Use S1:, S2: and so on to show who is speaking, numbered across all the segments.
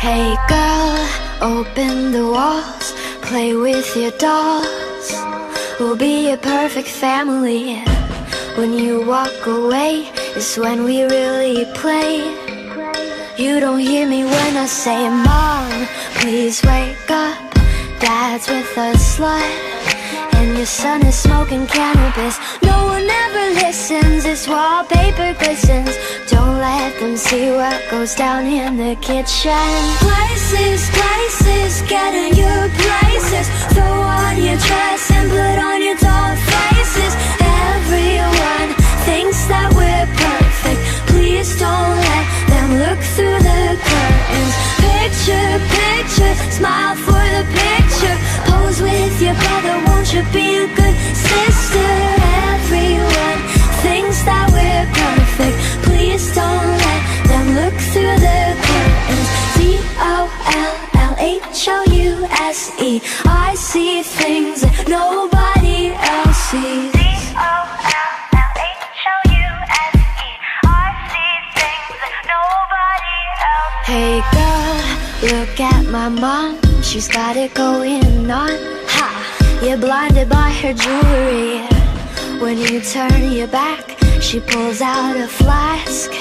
S1: Hey girl, open the walls, play with your dolls. We'll be a perfect family. When you walk away is when we really play. You don't hear me when I say, Mom, please wake up. Dad's with a slut, and your son is smoking cannabis. No one ever listens, this wallpaper glistens. Don't let them see what goes down in the kitchen. Places, places, get in your places. Throw on your dress and put on your doll faces. Everyone thinks that we're perfect. Please don't let them look through the curtains. Picture, picture, smile for the picture. Pose with your brother, won't you be a good sister? Everyone thinks that we're perfect. Please don't let them look through the curtains. DOLLHOUSE, I see things that nobody else sees. Hey girl, look at my mom, she's got it going on. Ha! You're blinded by her jewelry. When you turn your back, she pulls out a flask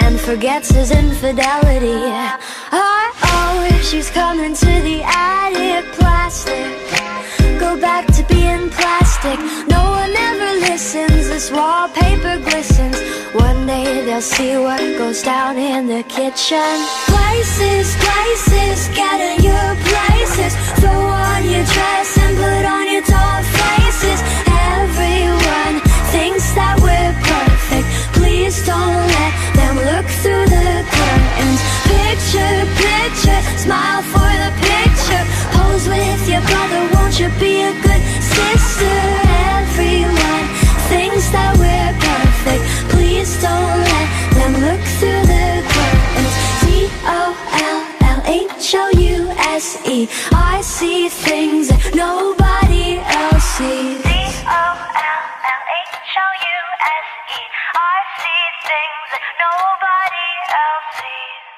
S1: and forgets his infidelity. Oh, she's coming to the attic. Plastic, go back to being plastic. No one ever listens, this wallpaper glistens. One day they'll see what goes down in the kitchen. Places, places, get in your places. Throw on your dress and put on your doll faces. Everyone thinks that we're perfect. Please don't let them look through the curtains. Picture, picture, smile for the picture. Pose with your brother, won't you be a good sister? Everyone thinks that we're perfect. Please don't let them look through the curtains. DOLLHOUSE, I see things that nobody else sees.
S2: DOLLHOUSE, I see things that nobody else sees.